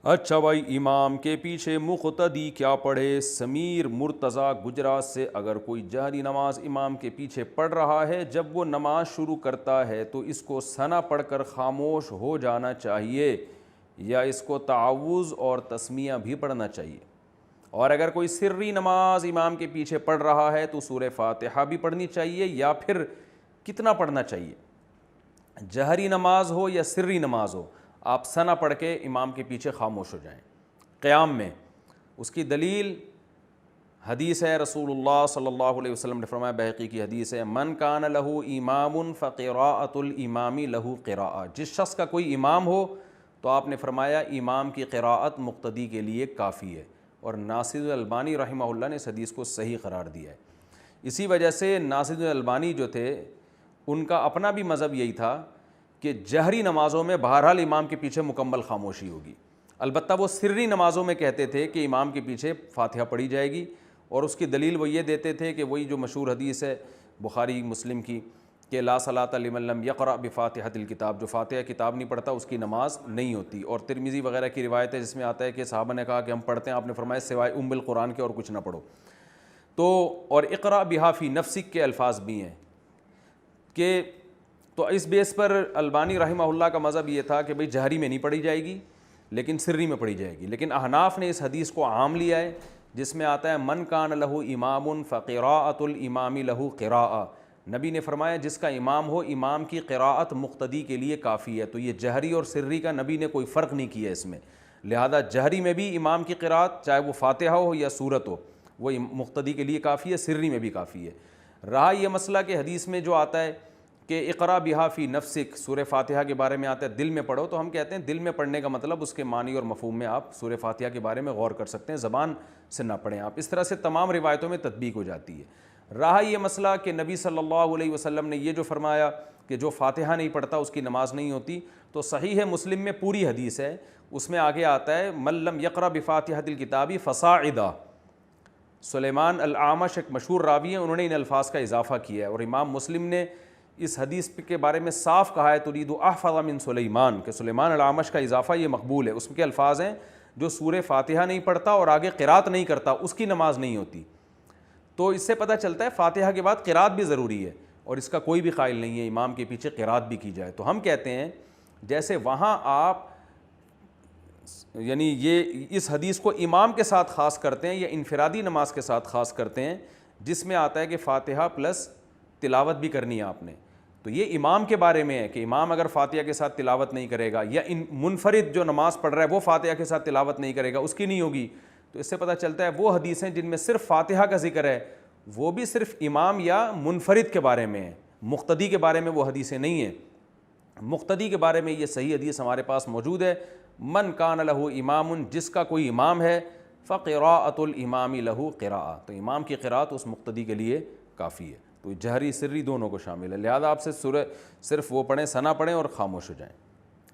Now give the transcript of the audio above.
اچھا بھائی، امام کے پیچھے مقتدی کیا پڑھے؟ سمیر مرتضیٰ گجرات سے، اگر کوئی جہری نماز امام کے پیچھے پڑھ رہا ہے، جب وہ نماز شروع کرتا ہے تو اس کو ثنا پڑھ کر خاموش ہو جانا چاہیے یا اس کو تعوذ اور تسمیہ بھی پڑھنا چاہیے؟ اور اگر کوئی سری نماز امام کے پیچھے پڑھ رہا ہے تو سورہ فاتحہ بھی پڑھنی چاہیے یا پھر کتنا پڑھنا چاہیے؟ جہری نماز ہو یا سری نماز ہو، آپ ثنا پڑھ کے امام کے پیچھے خاموش ہو جائیں قیام میں۔ اس کی دلیل حدیث ہے، رسول اللہ صلی اللہ علیہ وسلم نے فرمایا، بحقی کی حدیث ہے، من کان لہ امام فقراءۃ الامام لہ قراءۃ، جس شخص کا کوئی امام ہو تو آپ نے فرمایا امام کی قراءت مقتدی کے لیے کافی ہے، اور ناصر الالبانی رحمہ اللہ نے اس حدیث کو صحیح قرار دیا ہے۔ اسی وجہ سے ناصر الالبانی جو تھے ان کا اپنا بھی مذہب یہی تھا کہ جہری نمازوں میں بہرحال امام کے پیچھے مکمل خاموشی ہوگی، البتہ وہ سری نمازوں میں کہتے تھے کہ امام کے پیچھے فاتحہ پڑھی جائے گی، اور اس کی دلیل وہ یہ دیتے تھے کہ وہی جو مشہور حدیث ہے بخاری مسلم کی کہ لا صلاۃ لمن لم یقرأ بفاتحۃ الکتاب، جو فاتحہ کتاب نہیں پڑھتا اس کی نماز نہیں ہوتی۔ اور ترمذی وغیرہ کی روایت ہے جس میں آتا ہے کہ صحابہ نے کہا کہ ہم پڑھتے ہیں، آپ نے فرمایا سوائے ام القرآن کے اور کچھ نہ پڑھو۔ تو اور اقرأ بہا فی نفسک کے الفاظ بھی ہیں کہ تو اس بیس پر البانی رحمہ اللہ کا مذہب یہ تھا کہ بھئی جہری میں نہیں پڑھی جائے گی لیکن سری میں پڑھی جائے گی، لیکن احناف نے اس حدیث کو عام لیا ہے جس میں آتا ہے من کان لہ امام فقراءۃ الامام لہ قراءۃ، نبی نے فرمایا جس کا امام ہو امام کی قراءت مقتدی کے لیے کافی ہے۔ تو یہ جہری اور سری کا نبی نے کوئی فرق نہیں کیا اس میں، لہذا جہری میں بھی امام کی قراءت چاہے وہ فاتحہ ہو یا سورت ہو وہ مقتدی کے لیے کافی ہے، سری میں بھی کافی ہے۔ رہا یہ مسئلہ کہ حدیث میں جو آتا ہے کہ اقرا بہا فی نفسک، سورہ فاتحہ کے بارے میں آتا ہے دل میں پڑھو، تو ہم کہتے ہیں دل میں پڑھنے کا مطلب اس کے معنی اور مفہوم میں آپ سورہ فاتحہ کے بارے میں غور کر سکتے ہیں، زبان سے نہ پڑھیں آپ، اس طرح سے تمام روایتوں میں تطبیق ہو جاتی ہے۔ رہا یہ مسئلہ کہ نبی صلی اللہ علیہ وسلم نے یہ جو فرمایا کہ جو فاتحہ نہیں پڑھتا اس کی نماز نہیں ہوتی، تو صحیح ہے مسلم میں پوری حدیث ہے، اس میں آگے آتا ہے من لم یقرأ بفاتحۃ الکتاب فصاعدا، سلیمان الاعمش ایک مشہور راوی ہیں، انہوں نے ان الفاظ کا اضافہ کیا ہے، اور امام مسلم نے اس حدیث کے بارے میں صاف کہا ہے ترید احفظ من سلیمان، کہ سلیمان الاعمش کا اضافہ یہ مقبول ہے۔ اس کے الفاظ ہیں جو سورہ فاتحہ نہیں پڑھتا اور آگے قرات نہیں کرتا اس کی نماز نہیں ہوتی۔ تو اس سے پتہ چلتا ہے فاتحہ کے بعد قرات بھی ضروری ہے، اور اس کا کوئی بھی قائل نہیں ہے امام کے پیچھے قرات بھی کی جائے۔ تو ہم کہتے ہیں جیسے وہاں آپ یعنی یہ اس حدیث کو امام کے ساتھ خاص کرتے ہیں یا انفرادی نماز کے ساتھ خاص کرتے ہیں جس میں آتا ہے کہ فاتحہ پلس تلاوت بھی کرنی ہے آپ نے، تو یہ امام کے بارے میں ہے کہ امام اگر فاتحہ کے ساتھ تلاوت نہیں کرے گا یا منفرد جو نماز پڑھ رہا ہے وہ فاتحہ کے ساتھ تلاوت نہیں کرے گا اس کی نہیں ہوگی، تو اس سے پتہ چلتا ہے وہ حدیثیں جن میں صرف فاتحہ کا ذکر ہے وہ بھی صرف امام یا منفرد کے بارے میں ہے، مقتدی کے بارے میں وہ حدیثیں نہیں ہیں۔ مقتدی کے بارے میں یہ صحیح حدیث ہمارے پاس موجود ہے، من کان لہ امام، جس کا کوئی امام ہے، فقراءۃ الامام لہ قراءۃ، تو امام کی قراءت اس مقتدی کے لیے کافی ہے۔ تو جہری سری دونوں کو شامل ہے، لہذا آپ سے صرف وہ پڑھیں، ثنا پڑھیں اور خاموش ہو جائیں۔